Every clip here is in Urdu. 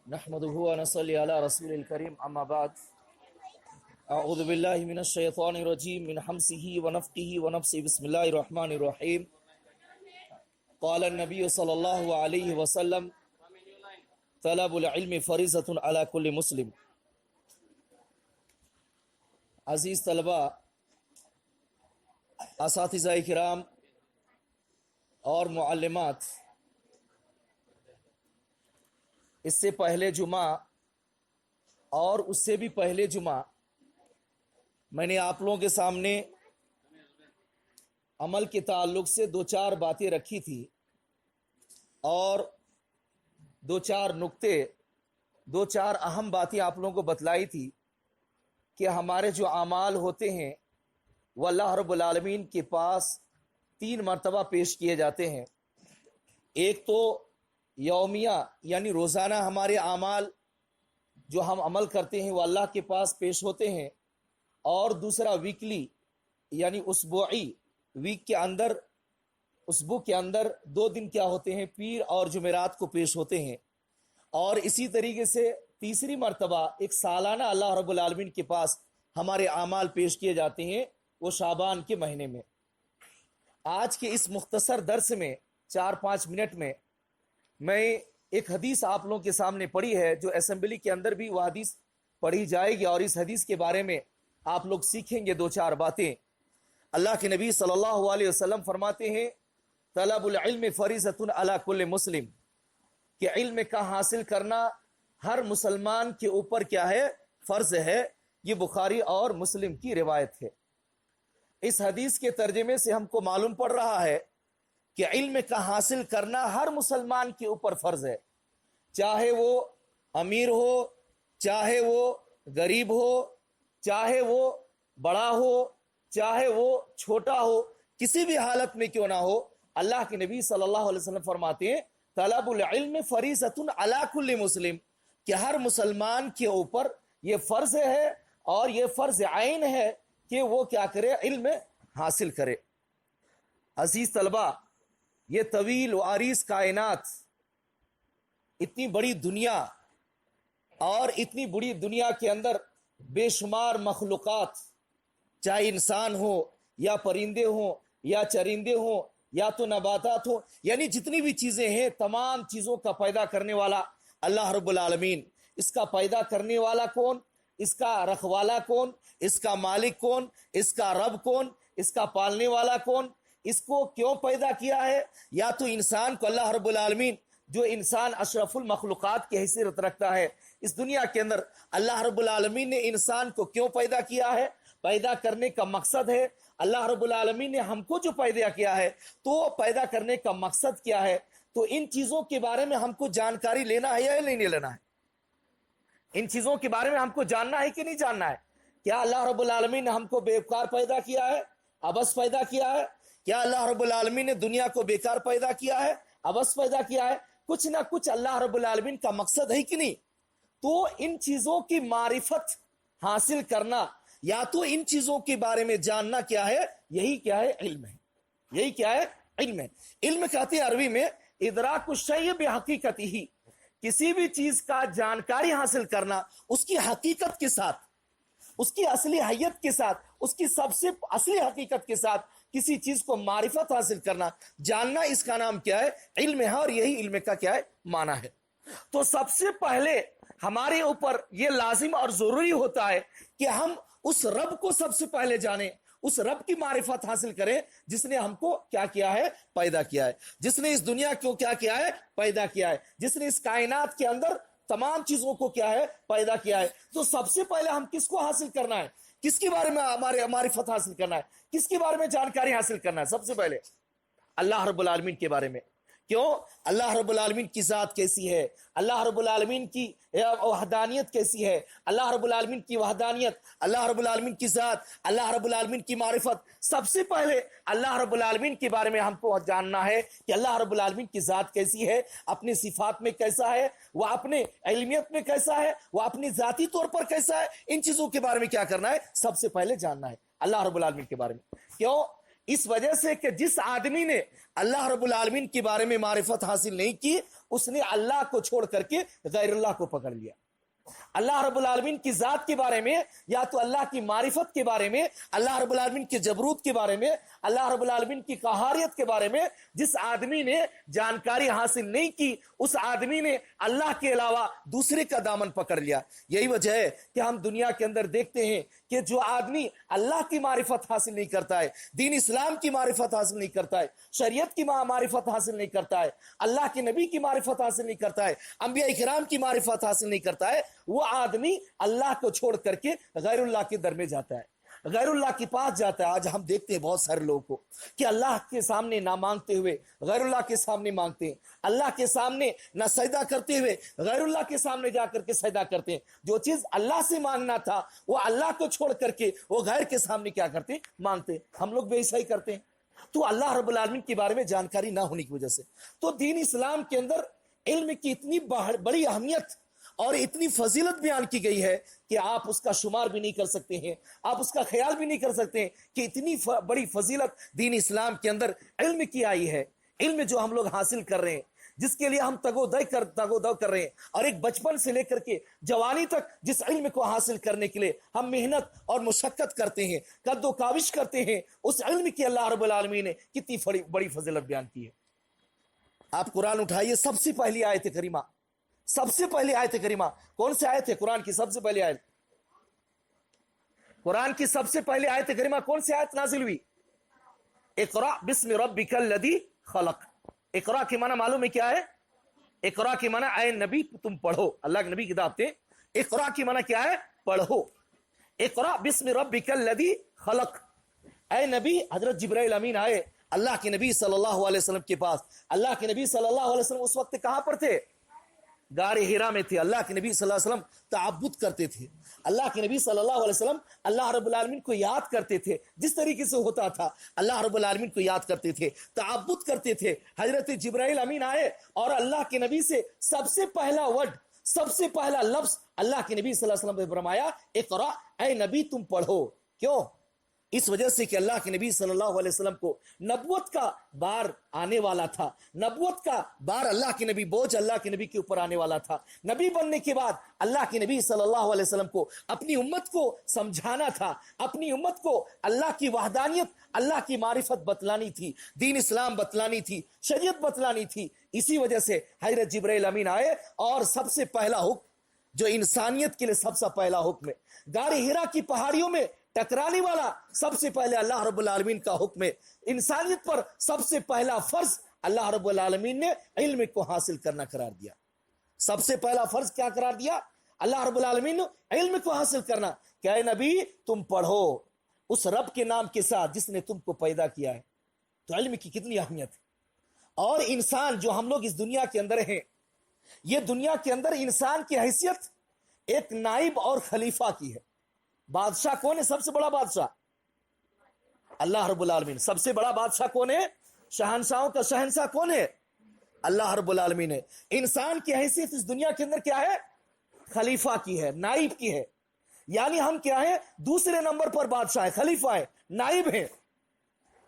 نحمده ونصلي على رسول الكريم اما بعد اعوذ بالله من الشيطان الرجيم من حمزه ونفخه ونفثه بسم الله الرحمن الرحيم قال النبي صلى الله عليه وسلم طلب العلم فريضة على كل مسلم. عزیز طلبہ، اساتذہ کرام اور معلمات، اس سے پہلے جمعہ اور اس سے بھی پہلے جمعہ میں نے آپ لوگوں کے سامنے عمل کے تعلق سے دو چار باتیں رکھی تھی اور دو چار نقطے، دو چار اہم باتیں آپ لوگوں کو بتلائی تھی کہ ہمارے جو اعمال ہوتے ہیں وہ اللہ رب العالمین کے پاس 3 مرتبہ پیش کیے جاتے ہیں. ایک تو یومیہ یعنی روزانہ ہمارے اعمال جو ہم عمل کرتے ہیں وہ اللہ کے پاس پیش ہوتے ہیں، اور دوسرا ویکلی یعنی اسبوعی، ویک کے اندر، اسبوع کے اندر 2 دن کیا ہوتے ہیں، پیر اور جمعرات کو پیش ہوتے ہیں. اور اسی طریقے سے تیسری مرتبہ ایک سالانہ اللہ رب العالمین کے پاس ہمارے اعمال پیش کیے جاتے ہیں، وہ شعبان کے مہینے میں. آج کے اس مختصر درس میں 4-5 منٹ میں میں ایک حدیث آپ لوگوں کے سامنے پڑھی ہے، جو اسمبلی کے اندر بھی وہ حدیث پڑھی جائے گی، اور اس حدیث کے بارے میں آپ لوگ سیکھیں گے 2-4 باتیں. اللہ کے نبی صلی اللہ علیہ وسلم فرماتے ہیں طلب العلم فریضۃ علی کل مسلم، کہ علم کا حاصل کرنا ہر مسلمان کے اوپر کیا ہے، فرض ہے. یہ بخاری اور مسلم کی روایت ہے. اس حدیث کے ترجمے سے ہم کو معلوم پڑ رہا ہے کہ علم کا حاصل کرنا ہر مسلمان کے اوپر فرض ہے، چاہے وہ امیر ہو، چاہے وہ غریب ہو، چاہے وہ بڑا ہو، چاہے وہ چھوٹا ہو، کسی بھی حالت میں کیوں نہ ہو. اللہ کے نبی صلی اللہ علیہ وسلم فرماتے ہیں طلب العلم فریضۃ علی کل مسلم، کہ ہر مسلمان کے اوپر یہ فرض ہے اور یہ فرض عین ہے کہ وہ کیا کرے، علم حاصل کرے. عزیز طلبہ، یہ طویل و عریض کائنات، اتنی بڑی دنیا، اور اتنی بڑی دنیا کے اندر بے شمار مخلوقات، چاہے انسان ہو یا پرندے ہوں یا چرندے ہوں یا تو نباتات ہوں، یعنی جتنی بھی چیزیں ہیں، تمام چیزوں کا پیدا کرنے والا اللہ رب العالمین. اس کا پیدا کرنے والا کون، اس کا رکھوالا کون، اس کا مالک کون، اس کا رب کون، اس کا پالنے والا کون، اس کو کیوں پیدا کیا ہے. یا تو انسان کو اللہ رب العالمین، جو انسان اشرف المخلوقات کی حیثیت رکھتا ہے اس دنیا کے اندر، اللہ رب العالمین نے انسان کو کیوں پیدا کیا ہے، پیدا کرنے کا مقصد ہے. اللہ رب العالمین نے ہم کو جو پیدا کیا ہے تو پیدا کرنے کا مقصد کیا ہے. تو ان چیزوں کے بارے میں ہم کو جانکاری لینا ہے یا نہیں لینا ہے، ان چیزوں کے بارے میں ہم کو جاننا ہے کہ نہیں جاننا ہے. کیا اللہ رب العالمین نے ہم کو بیکار پیدا کیا ہے، عبث پیدا کیا ہے؟ کیا اللہ رب العالمین نے دنیا کو بیکار پیدا کیا ہے، عبث پیدا کیا ہے؟ کچھ نہ کچھ اللہ رب العالمین کا مقصد ہے کہ نہیں. تو ان چیزوں کی معرفت حاصل کرنا، یا تو ان چیزوں کے بارے میں جاننا کیا ہے، یہی کیا ہے، علم ہے. یہی کیا ہے، علم ہے. علم کہتے ہیں عربی میں ادراک الشیء بحقیقتہ، کسی بھی چیز کا جانکاری حاصل کرنا اس کی حقیقت کے ساتھ، اس کی اصلی حیت کے ساتھ، اس کی سب سے اصلی حقیقت کے ساتھ کسی چیز کو معرفت حاصل کرنا، جاننا، اس کا نام کیا ہے، علم ہے. اور یہی علم کا کیا ہے، معنی ہے. تو سب سے پہلے ہمارے اوپر یہ لازم اور ضروری ہوتا ہے کہ ہم اس رب کو سب سے پہلے جانیں، اس رب کی معرفت حاصل کریں جس نے ہم کو کیا کیا ہے، پیدا کیا ہے، جس نے اس دنیا کو کیا کیا ہے، پیدا کیا ہے، جس نے اس کائنات کے اندر تمام چیزوں کو کیا ہے، پیدا کیا ہے. تو سب سے پہلے ہم کس کو حاصل کرنا ہے، کس کے بارے میں ہمارے معرفت حاصل کرنا ہے، کس کے بارے میں جانکاری حاصل کرنا ہے؟ سب سے پہلے اللہ رب العالمین کے بارے میں. کیوں؟ اللہ رب العالمین کی ذات کیسی ہے، اللہ رب العالمین کی وحدانیت کیسی ہے، اللہ رب العالمین کی وحدانیت، اللہ رب العالمین کی ذات، اللہ رب العالمین کی معرفت. سب سے پہلے اللہ رب العالمین کے بارے میں ہم کو جاننا ہے کہ اللہ رب العالمین کی ذات کیسی ہے، اپنی صفات میں کیسا ہے، وہ اپنے علمیت میں کیسا ہے، وہ اپنی ذاتی طور پر کیسا ہے. ان چیزوں کے بارے میں کیا کرنا ہے، سب سے پہلے جاننا ہے اللہ رب العالمین کے بارے میں. کیوں؟ اس وجہ سے کہ جس آدمی نے اللہ رب العالمین کے بارے میں معرفت حاصل نہیں کی، اس نے اللہ کو چھوڑ کر کے غیر اللہ کو پکڑ لیا۔ اللہ رب العالمین کی ذات کے بارے میں، یا تو اللہ کی معرفت کے بارے میں، اللہ رب العالمین کے جبروت کے بارے میں، اللہ رب العالمین کی قہاریت کے بارے میں جس آدمی نے جانکاری حاصل نہیں کی، اس آدمی نے اللہ کے علاوہ دوسرے کا دامن پکڑ لیا۔ یہی وجہ ہے کہ ہم دنیا کے اندر دیکھتے ہیں کہ جو آدمی اللہ کی معرفت حاصل نہیں کرتا ہے، دین اسلام کی معرفت حاصل نہیں کرتا ہے، شریعت کی معرفت حاصل نہیں کرتا ہے، اللہ کے نبی کی معرفت حاصل نہیں کرتا ہے، انبیاء کرام کی معرفت حاصل نہیں کرتا ہے، وہ آدمی اللہ کو چھوڑ کر کے غیر اللہ کے در میں جاتا ہے، غیر اللہ کے پاس جاتا ہے۔ آج ہم دیکھتے ہیں بہت سارے لوگوں کو کہ اللہ کے سامنے نہ مانگتے ہوئے غیر اللہ کے سامنے مانگتے ہیں، اللہ کے سامنے نہ سجدہ کرتے ہوئے غیر اللہ کے سامنے جا کر کے سجدہ کرتے ہیں۔ جو چیز اللہ سے مانگنا تھا وہ اللہ کو چھوڑ کر کے وہ غیر کے سامنے کیا کرتے ہیں؟ مانگتے ہیں۔ ہم لوگ بھی ایسا ہی کرتے ہیں۔ تو اللہ رب العالمین کے بارے میں جانکاری نہ ہونے کی وجہ سے تو دین اسلام کے اندر علم کی اتنی بڑی اہمیت اور اتنی فضیلت بیان کی گئی ہے کہ آپ اس کا شمار بھی نہیں کر سکتے ہیں، آپ اس کا خیال بھی نہیں کر سکتے ہیں کہ اتنی بڑی فضیلت دین اسلام کے اندر علم کی آئی ہے۔ علم جو ہم لوگ حاصل کر رہے ہیں، جس کے لیے ہم تگ و دو کر رہے ہیں، اور ایک بچپن سے لے کر کے جوانی تک جس علم کو حاصل کرنے کے لیے ہم محنت اور مشقت کرتے ہیں، قد و کاوش کرتے ہیں، اس علم کی اللہ رب العالمین نے کتنی بڑی فضیلت بیان کی ہے۔ آپ قرآن اٹھائیے، سب سے پہلی آیت کریمہ، سب سے پہلی آیت کریمہ کون سی آیت ہے؟ قرآن کی سب سے پہلی آیت، قرآن کی سب سے پہلی آیت کریمہ کون سی آیت نازل ہوئی؟ اقرأ بسم ربک الذی خلق۔ اقرأ کی معنی معلوم ہے کیا ہے؟ اقرأ کی معنی اے نبی تم پڑھو، اللہ کے نبی کی دعوت ہے۔ اقرأ کی معنی کیا ہے؟ پڑھو۔ اقرأ بسم ربک الذی خلق، اے نبی، حضرت جبرائیل امین آئے اللہ کے نبی صلی اللہ علیہ وسلم کے پاس۔ اللہ کے نبی صلی اللہ علیہ وسلم اس وقت کہاں پر تھے؟ غار حرا میں تھے۔ اللہ کے نبی صلی اللہ علیہ وسلم تعبد کرتے تھے، اللہ کے نبی صلی اللہ علیہ وسلم اللہ رب العالمین کو یاد کرتے تھے، جس طریقے سے ہوتا تھا اللہ رب العالمین کو یاد کرتے تھے، تعبد کرتے تھے۔ حضرت جبرائیل امین آئے اور اللہ کے نبی سے سب سے پہلا ورڈ، سب سے پہلا لفظ اللہ کے نبی صلی اللہ علیہ وسلم نے فرمایا اقرأ، اے نبی تم پڑھو۔ کیوں؟ اس وجہ سے کہ اللہ کے نبی صلی اللہ علیہ وسلم کو نبوت کا بار آنے والا تھا، نبوت کا بار اللہ کے نبی، بوجھ اللہ کے نبی کے اوپر آنے والا تھا۔ نبی بننے کے بعد اللہ کے نبی صلی اللہ علیہ وسلم کو اپنی امت کو سمجھانا تھا، اپنی امت کو اللہ کی وحدانیت، اللہ کی معرفت بتلانی تھی، دین اسلام بتلانی تھی، شریعت بتلانی تھی۔ اسی وجہ سے حضرت جبرائیل امین آئے اور سب سے پہلا حکم جو انسانیت کے لیے سب سے پہلا حکم ہے، غار حرا کی پہاڑیوں میں ٹکرانے والا سب سے پہلے اللہ رب العالمین کا حکم ہے۔ انسانیت پر سب سے پہلا فرض اللہ رب العالمین نے علم کو حاصل کرنا قرار دیا۔ سب سے پہلا فرض کیا قرار دیا؟ اللہ رب العالمین نے علم کو حاصل کرنا کہ اے نبی تم پڑھو اس رب کے نام کے ساتھ جس نے تم کو پیدا کیا ہے۔ تو علم کی کتنی اہمیت ہے۔ اور انسان جو ہم لوگ اس دنیا کے اندر ہیں، یہ دنیا کے اندر انسان کی حیثیت ایک نائب اور خلیفہ کی ہے۔ بادشاہ کون ہے؟ سب سے بڑا بادشاہ اللہ رب العالمین۔ سب سے بڑا بادشاہ کون ہے؟ شہنشاہوں کا شہنشاہ کون ہے؟ اللہ رب العالمین ہے۔ انسان کی حیثیت اس دنیا کے اندر کیا ہے؟ خلیفہ کی ہے، نائب کی ہے۔ یعنی ہم کیا ہے؟ دوسرے نمبر پر بادشاہ ہے، خلیفہ ہے، نائب ہے۔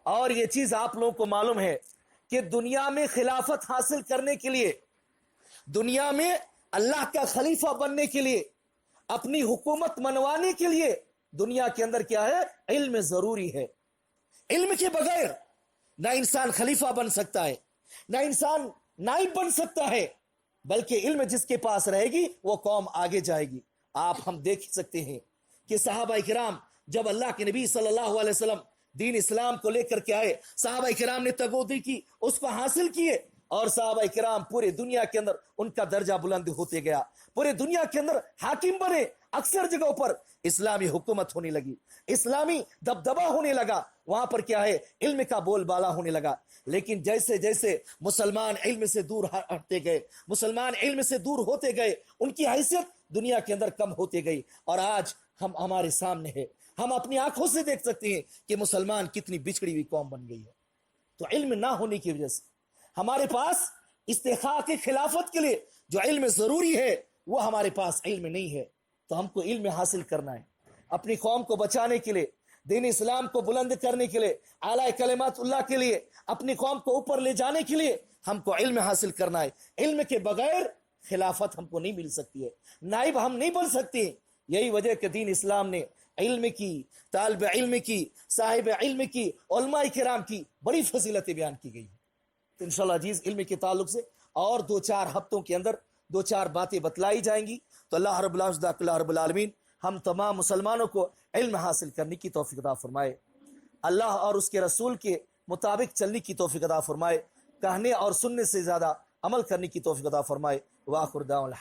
اور یہ چیز آپ لوگوں کو معلوم ہے کہ دنیا میں خلافت حاصل کرنے کے لیے، دنیا میں اللہ کا خلیفہ بننے کے لیے، اپنی حکومت منوانے کے لیے دنیا کے اندر کیا ہے؟ علم ضروری ہے۔ علم کے بغیر نہ انسان خلیفہ بن سکتا ہے، نہ انسان نائب بن سکتا ہے، بلکہ علم جس کے پاس رہے گی وہ قوم آگے جائے گی۔ آپ ہم دیکھ سکتے ہیں کہ صحابہ کرام جب اللہ کے نبی صلی اللہ علیہ وسلم دین اسلام کو لے کر کے آئے، صحابہ کرام نے تگودی کی، اس کو حاصل کیے، اور صحابہ کرام پورے دنیا کے اندر ان کا درجہ بلند ہوتے گیا، پورے دنیا کے اندر حاکم بنے، اکثر جگہوں پر اسلامی حکومت ہونے لگی، اسلامی دبدبہ ہونے لگا، وہاں پر کیا ہے؟ علم کا بول بالا ہونے لگا۔ لیکن جیسے جیسے مسلمان علم سے دور ہٹتے گئے، مسلمان علم سے دور ہوتے گئے، ان کی حیثیت دنیا کے اندر کم ہوتے گئی، اور آج ہمارے سامنے ہے، ہم اپنی آنکھوں سے دیکھ سکتے ہیں کہ مسلمان کتنی بچھڑی ہوئی قوم بن گئی ہے۔ تو علم نہ ہونے کی وجہ سے ہمارے پاس استحقاق خلافت کے لیے جو علم ضروری ہے وہ ہمارے پاس علم نہیں ہے۔ تو ہم کو علم حاصل کرنا ہے، اپنی قوم کو بچانے کے لیے، دین اسلام کو بلند کرنے کے لیے، اعلیٰ کلمات اللہ کے لیے، اپنی قوم کو اوپر لے جانے کے لیے ہم کو علم حاصل کرنا ہے۔ علم کے بغیر خلافت ہم کو نہیں مل سکتی ہے، نائب ہم نہیں بن سکتے۔ یہی وجہ کہ دین اسلام نے علم کی، طالب علم کی، صاحب علم کی، علماء کرام کی بڑی فضیلتیں بیان کی گئی۔ تو انشاءاللہ عزیز علم کے تعلق سے اور 2-4 ہفتوں کے اندر 2-4 باتیں بتلائی جائیں گی۔ تو اللہ رب العالمین ہم تمام مسلمانوں کو علم حاصل کرنے کی توفیق عطا فرمائے، اللہ اور اس کے رسول کے مطابق چلنے کی توفیق عطا فرمائے، کہنے اور سننے سے زیادہ عمل کرنے کی توفیق عطا فرمائے۔ وآخر دعوانا